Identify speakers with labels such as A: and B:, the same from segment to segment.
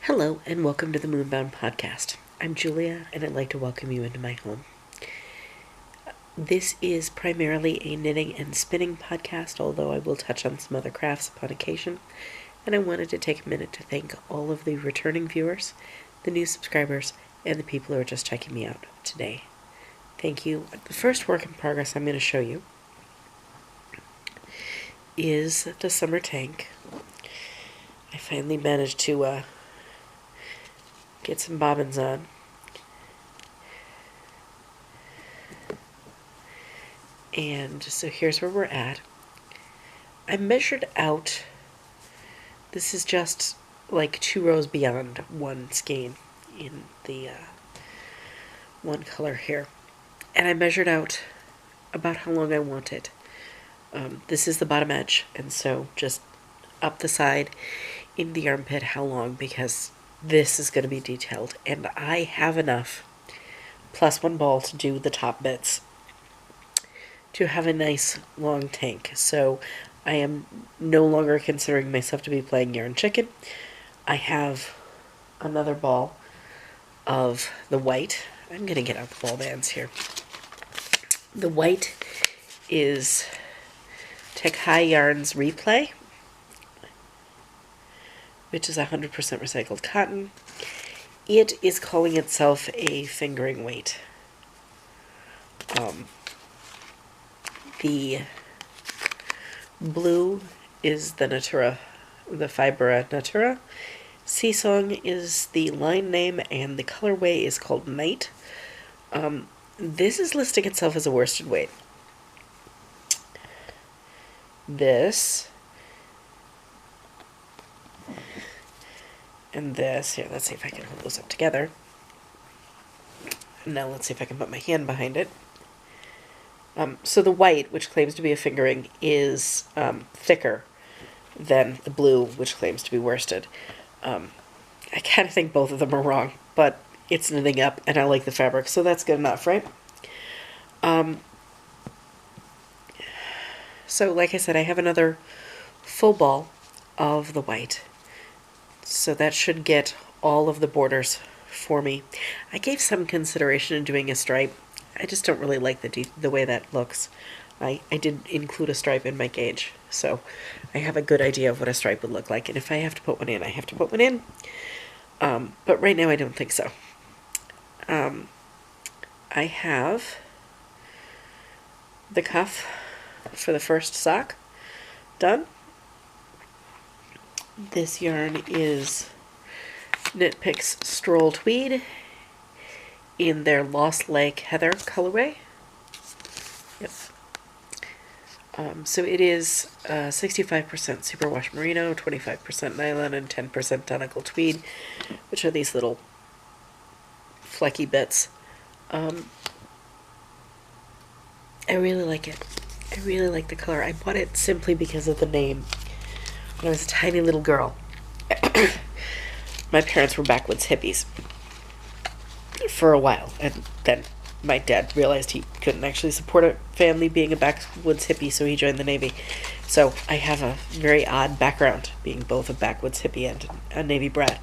A: Hello, and welcome to the MoonBound podcast. I'm Julia, and I'd like to welcome you into my home. This is primarily a knitting and spinning podcast, although I will touch on some other crafts upon occasion. And I wanted to take a minute to thank all of the returning viewers, the new subscribers, and the people who are just checking me out today. Thank you. The first work in progress I'm going to show you is the summer tank. I finally managed to get some bobbins on. And so here's where we're at. I measured out, this is just like 2 rows beyond one skein in the one color here. And I measured out about how long I want it. This is the bottom edge, and so just up the side in the armpit how long, because this is going to be detailed. And I have enough, plus 1 ball, to do the top bits, to have a nice long tank. So I am no longer considering myself to be playing yarn chicken. I have another ball of the white. I'm going to get out the ball bands here. The white is Tekai Yarns Replay, which is 100% recycled cotton. It is calling itself a fingering weight. The blue is the Natura, the Fibra Natura. Seasong is the line name, and the colorway is called Night. This is listing itself as a worsted weight. This and this, here, let's see if I can hold those up together. Now let's see if I can put my hand behind it. So the white, which claims to be a fingering, is thicker than the blue, which claims to be worsted. I kind of think both of them are wrong, but it's knitting up, and I like the fabric, so that's good enough, right? So like I said, I have another full ball of the white. So that should get all of the borders for me. I gave some consideration in doing a stripe. I just don't really like the way that looks. I did include a stripe in my gauge, so I have a good idea of what a stripe would look like. And if I have to put one in, I have to put one in. But right now I don't think so. I have the cuff for the first sock done. This yarn is Knit Picks Stroll Tweed in their Lost Lake Heather colorway. Yep. So it is 65% superwash merino, 25% nylon, and 10% Donegal tweed, which are these little flecky bits. I really like it. I really like the color. I bought it simply because of the name. When I was a tiny little girl, my parents were backwoods hippies for a while, and then my dad realized he couldn't actually support a family being a backwoods hippie, so he joined the Navy. So I have a very odd background, being both a backwoods hippie and a Navy brat.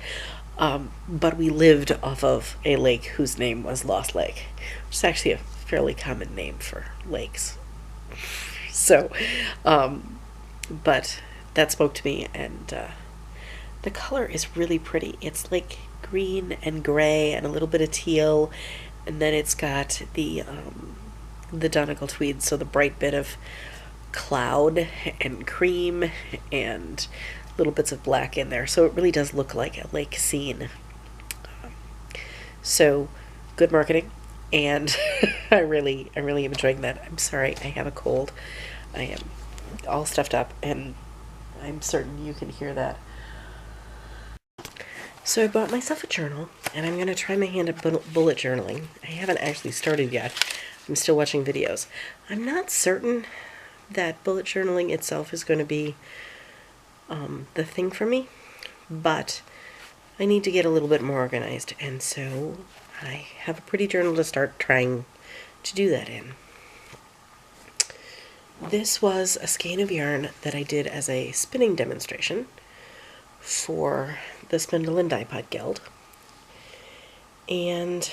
A: But we lived off of a lake whose name was Lost Lake, which is actually a fairly common name for lakes. So, but that spoke to me, and the color is really pretty. It's like green and gray and a little bit of teal, and then it's got the Donegal tweed, so the bright bit of cloud and cream and little bits of black in there, so it really does look like a lake scene. So good marketing, and I really am enjoying that. I'm sorry, I have a cold. I am all stuffed up, and I'm certain you can hear that. So I bought myself a journal, and I'm going to try my hand at bullet journaling. I haven't actually started yet. I'm still watching videos. I'm not certain that bullet journaling itself is going to be the thing for me, but I need to get a little bit more organized, and so I have a pretty journal to start trying to do that in. This was a skein of yarn that I did as a spinning demonstration for the Spindle and Die Pod Guild. And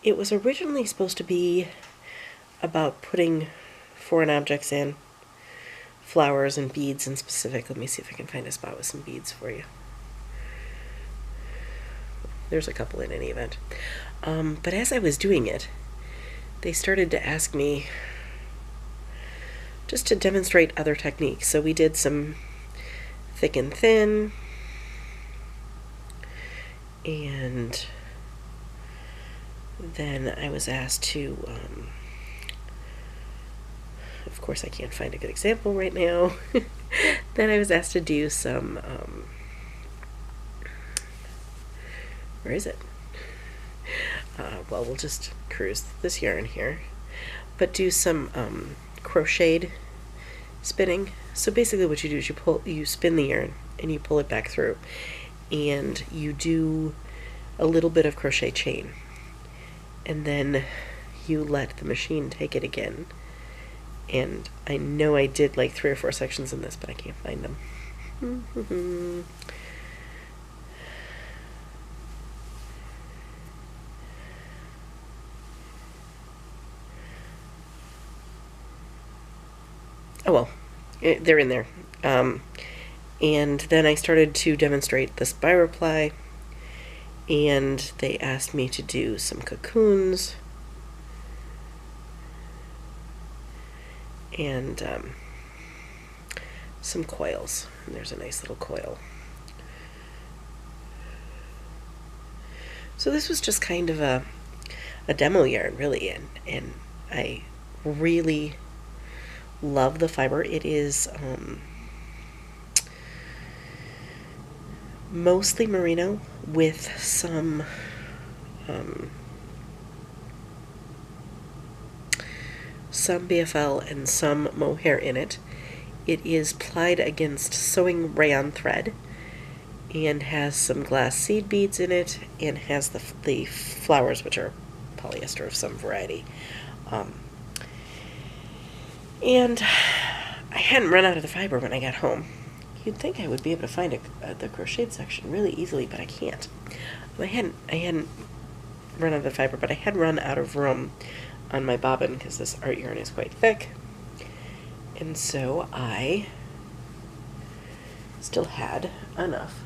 A: it was originally supposed to be about putting foreign objects in, flowers and beads in specific. Let me see if I can find a spot with some beads for you. There's a couple in any event. But as I was doing it, they started to ask me just to demonstrate other techniques. So we did some thick and thin, and then I was asked to, of course I can't find a good example right now, then I was asked to do some, where is it? Well, we'll just cruise this yarn here, but do some crocheted spinning. So basically what you do is you spin the yarn and you pull it back through, and you do a little bit of crochet chain, and then you let the machine take it again. And I know I did like 3 or 4 sections in this, but I can't find them. Oh well, they're in there. And then I started to demonstrate the spiral ply, and they asked me to do some cocoons and some coils. And there's a nice little coil. So this was just kind of a demo yarn, really, and I really love the fiber. It is mostly merino with some BFL and some mohair in it. It is plied against sewing rayon thread and has some glass seed beads in it, and has the flowers, which are polyester of some variety. And I hadn't run out of the fiber when I got home. You'd think I would be able to find the crocheted section really easily, but I can't. I hadn't run out of the fiber, but I had run out of room on my bobbin because this art yarn is quite thick. And so I still had enough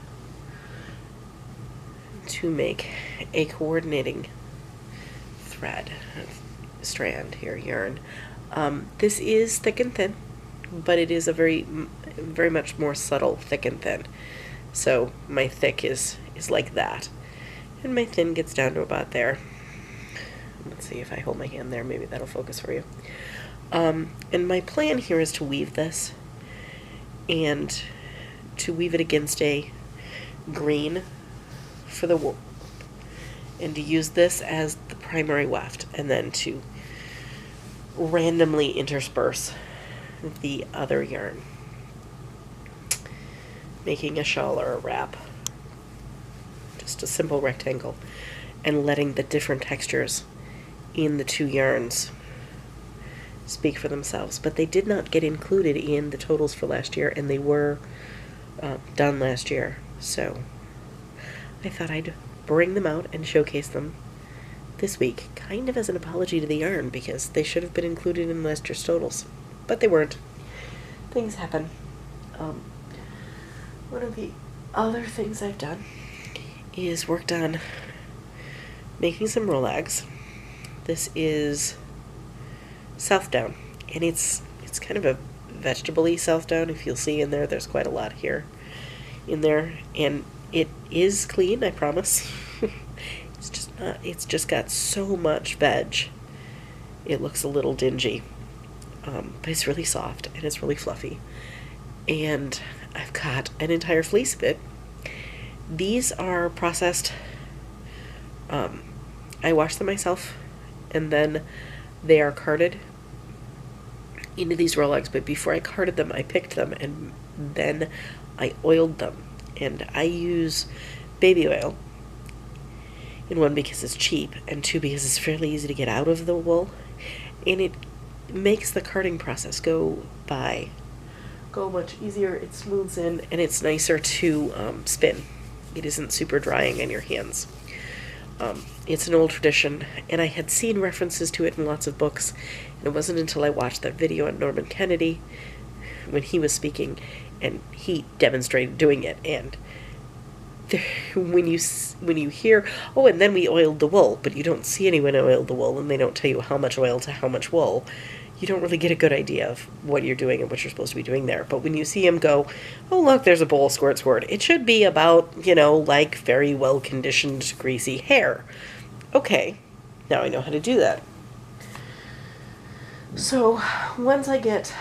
A: to make a coordinating thread, strand here, yarn. This is thick and thin, but it is a very much more subtle thick and thin. So my thick is like that, and my thin gets down to about there. Let's see if I hold my hand there, maybe that'll focus for you. And my plan here is to weave this, and to weave it against a green for the wool, and to use this as the primary weft, and then to randomly intersperse the other yarn, making a shawl or a wrap, just a simple rectangle, and letting the different textures in the 2 yarns speak for themselves. But they did not get included in the totals for last year, and they were done last year, so I thought I'd bring them out and showcase them this week, kind of as an apology to the yarn, because they should have been included in last year's totals, but they weren't. Things happen. One of the other things I've done is worked on making some Rolags. This is Southdown, and it's kind of a vegetable-y Southdown. If you'll see in there, there's quite a lot here in there, and it is clean, I promise. It's just got so much veg. It looks a little dingy, but it's really soft and it's really fluffy. And I've got an entire fleece of it. These are processed. I wash them myself, and then they are carded into these Rolags. But before I carded them, I picked them, and then I oiled them. And I use baby oil. And 1, because it's cheap, and 2, because it's fairly easy to get out of the wool, and it makes the carding process go by go much easier. It smooths in, and it's nicer to spin. It isn't super drying in your hands. It's an old tradition, and I had seen references to it in lots of books, and it wasn't until I watched that video on Norman Kennedy when he was speaking, and he demonstrated doing it, and when you hear, oh, and then we oiled the wool, but you don't see anyone oiled the wool, and they don't tell you how much oil to how much wool, you don't really get a good idea of what you're doing and what you're supposed to be doing there. But when you see him go, oh, look, there's a bowl, squirt, squirt, it should be about, like very well-conditioned, greasy hair. Okay, now I know how to do that. So once I get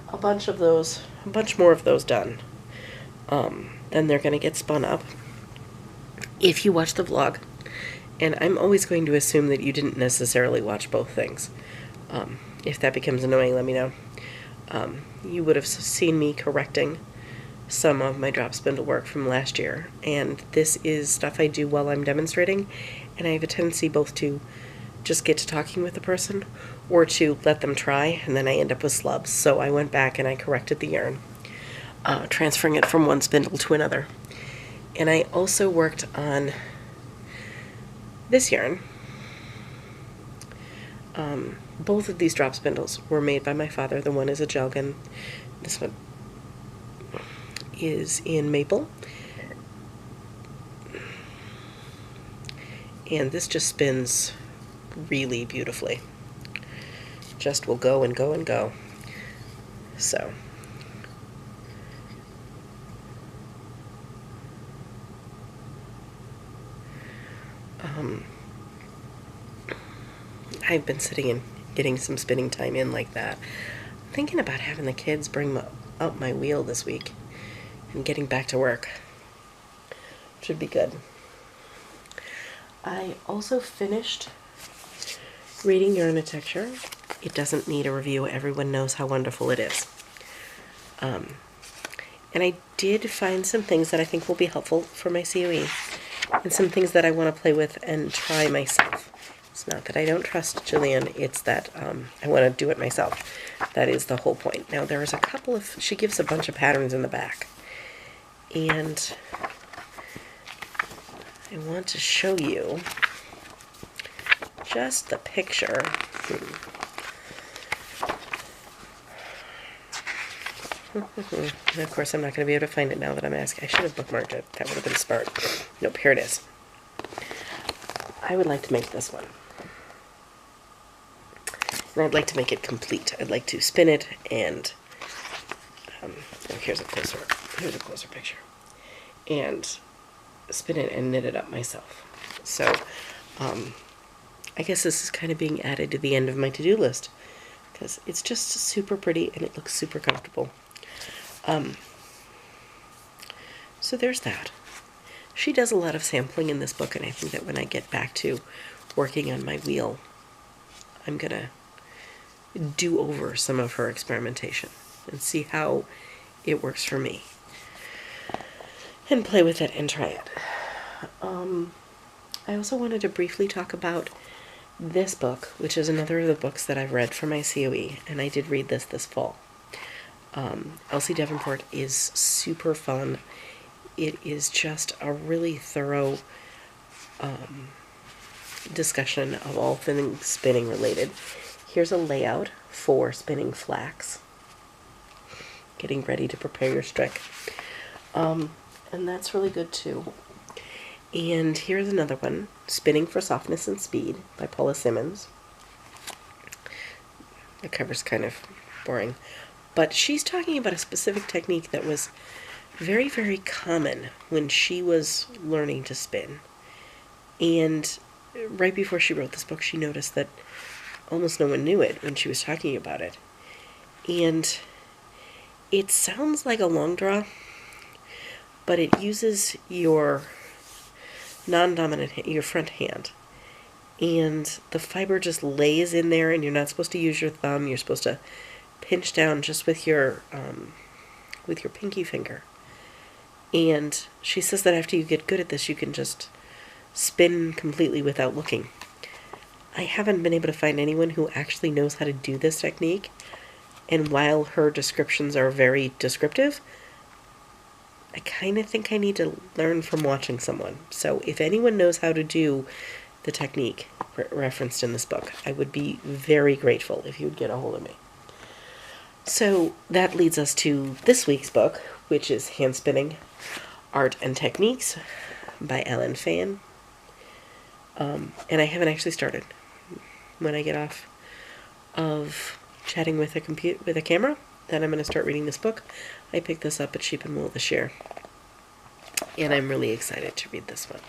A: a bunch more of those done, then they're going to get spun up. If you watch the vlog, and I'm always going to assume that you didn't necessarily watch both things. If that becomes annoying, let me know. You would have seen me correcting some of my drop spindle work from last year, and this is stuff I do while I'm demonstrating, and I have a tendency both to just get to talking with the person or to let them try, and then I end up with slubs. So I went back and I corrected the yarn, transferring it from one spindle to another. And I also worked on this yarn. Both of these drop spindles were made by my father. The one is a Jelgan. This one is in maple. And this just spins really beautifully. Just will go and go and go. So. I've been sitting and getting some spinning time in like that. I'm thinking about having the kids bring up my wheel this week and getting back to work. Should be good. I also finished reading Yarnitecture. It doesn't need a review. Everyone knows how wonderful it is. And I did find some things that I think will be helpful for my COE and some things that I want to play with and try myself. It's not that I don't trust Jillian, it's that I want to do it myself. That is the whole point. Now there's a couple of, she gives a bunch of patterns in the back. And I want to show you just the picture. And of course I'm not going to be able to find it now that I'm asking. I should have bookmarked it. That would have been smart. Nope, here it is. I would like to make this one. And I'd like to make it complete. I'd like to spin it and here's a closer picture. And spin it and knit it up myself. So I guess this is kind of being added to the end of my to-do list because it's just super pretty and it looks super comfortable. So there's that. She does a lot of sampling in this book, and I think that when I get back to working on my wheel, I'm gonna do over some of her experimentation and see how it works for me and play with it and try it. I also wanted to briefly talk about this book, which is another of the books that I've read for my COE, and I did read this fall. Elsie Davenport is super fun. It is just a really thorough discussion of all things spinning related. Here's a layout for spinning flax. Getting ready to prepare your strick. And that's really good too. And here's another one, Spinning for Softness and Speed by Paula Simmons. The cover's kind of boring. But she's talking about a specific technique that was very, very common when she was learning to spin. And right before she wrote this book, she noticed that almost no one knew it when she was talking about it. And it sounds like a long draw, but it uses your non-dominant hand, your front hand. And the fiber just lays in there, and you're not supposed to use your thumb. You're supposed to pinch down just with your pinky finger. And she says that after you get good at this, you can just spin completely without looking. I haven't been able to find anyone who actually knows how to do this technique, And while her descriptions are very descriptive, I kind of think I need to learn from watching someone. So if anyone knows how to do the technique referenced in this book, I would be very grateful if you would get a hold of me. So that leads us to this week's book, which is Hand Spinning, Art and Techniques by Ellen Fan. And I haven't actually started. When I get off of chatting with a camera, then I'm going to start reading this book. I picked this up at Sheep and Wool this year, and I'm really excited to read this one.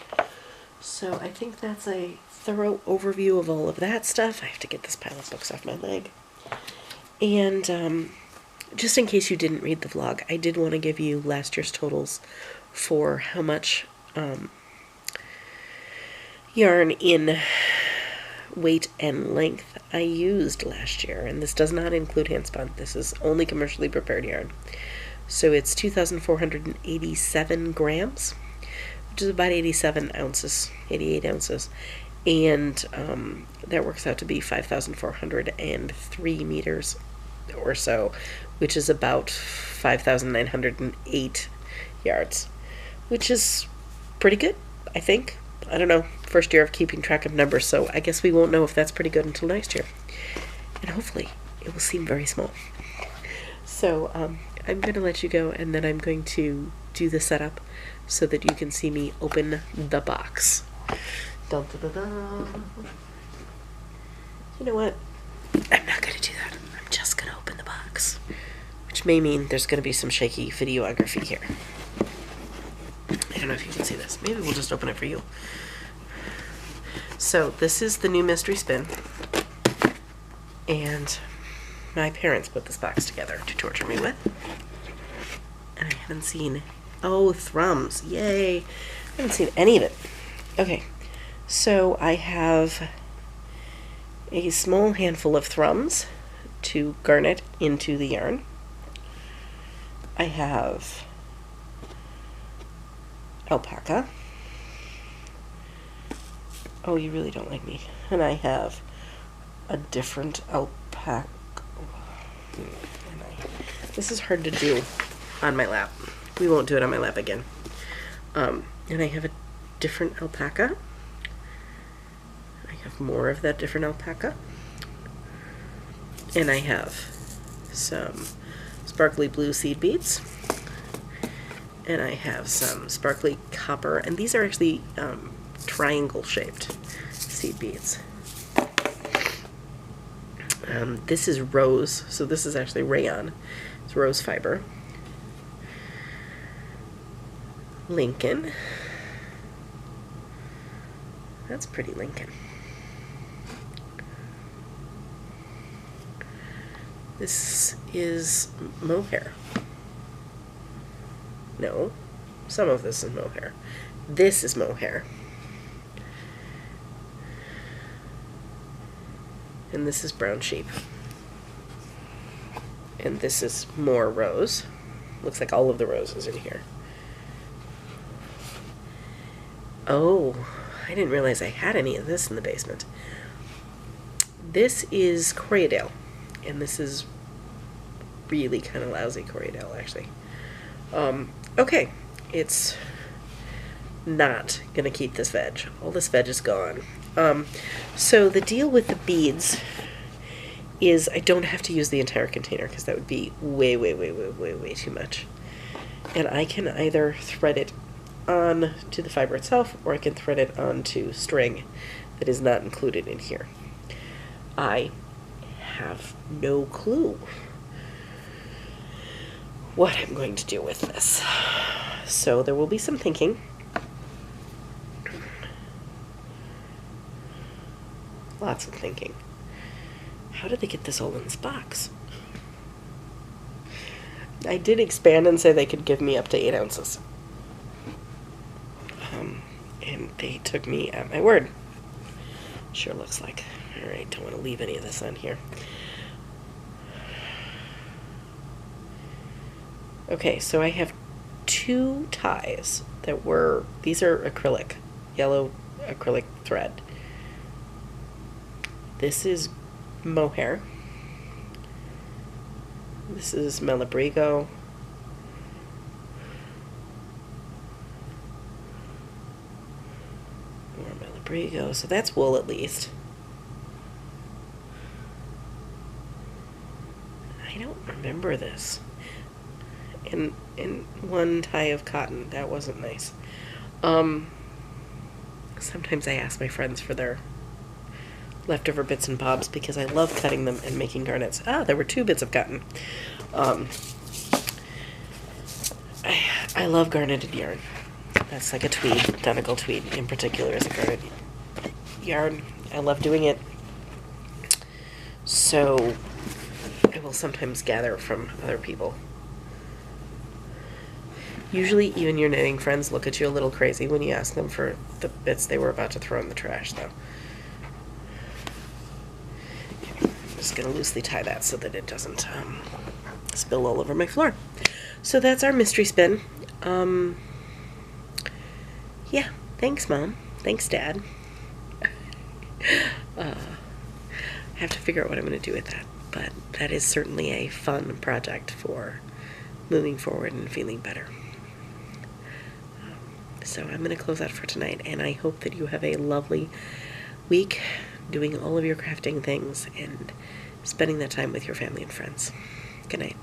A: So I think that's a thorough overview of all of that stuff. I have to get this pile of books off my leg. And just in case you didn't read the vlog, I did want to give you last year's totals for how much yarn in weight and length I used last year, and this does not include hand spun. This is only commercially prepared yarn. So it's 2,487 grams, which is about 87 ounces, 88 ounces, and that works out to be 5,403 meters or so, which is about 5,908 yards, which is pretty good, I think. I don't know, first year of keeping track of numbers, so I guess we won't know if that's pretty good until next year. And hopefully it will seem very small. So I'm going to let you go, and then I'm going to do the setup so that you can see me open the box. Dun, dun, dun, dun. You know what? I'm not going to do that. I'm just going to open the box, which may mean there's going to be some shaky videography here. I don't know if you can see this. Maybe we'll just open it for you. So this is the new Mystery Spin, and my parents put this box together to torture me with, and I haven't seen, oh, thrums, yay, I haven't seen any of it. Okay, so I have a small handful of thrums to garnet into the yarn. I have alpaca. Oh, you really don't like me. And I have a different alpaca. This is hard to do on my lap. We won't do it on my lap again. And I have a different alpaca. I have more of that different alpaca. And I have some sparkly blue seed beads. And I have some sparkly copper, and these are actually triangle shaped seed beads. This is rose, so this is actually rayon. It's rose fiber. Lincoln. That's pretty Lincoln. This is mohair. No, some of this is mohair. This is mohair. And this is brown sheep. And this is more rose. Looks like all of the roses in here. Oh, I didn't realize I had any of this in the basement. This is Corriedale, and this is really kind of lousy Corriedale, actually. Okay, it's not gonna keep this veg. All this veg is gone. So the deal with the beads is I don't have to use the entire container because that would be way too much. And I can either thread it on to the fiber itself, or I can thread it onto string that is not included in here. I have no clue what I'm going to do with this. So there will be some thinking. Lots of thinking. How did they get this all in this box? I did expand and say they could give me up to 8 ounces. And they took me at my word. Sure looks like. Alright, don't want to leave any of this on here. Okay, so I have 2 ties that were, these are acrylic, yellow acrylic thread. This is mohair. This is Malabrigo. More Malabrigo. So that's wool at least. I don't remember this. And one tie of cotton. That wasn't nice. Sometimes I ask my friends for their leftover bits and bobs because I love cutting them and making garnets. Ah, there were 2 bits of cotton. I love garneted yarn. That's like a tweed. Donegal tweed in particular is a garnet yarn. I love doing it. So I will sometimes gather from other people. Usually even your knitting friends look at you a little crazy when you ask them for the bits they were about to throw in the trash, though. I'm just going to loosely tie that so that it doesn't spill all over my floor. So that's our mystery spin. Yeah, thanks, Mom. Thanks, Dad. I have to figure out what I'm going to do with that, but that is certainly a fun project for moving forward and feeling better. So I'm going to close out for tonight, and I hope that you have a lovely week doing all of your crafting things and spending that time with your family and friends. Good night.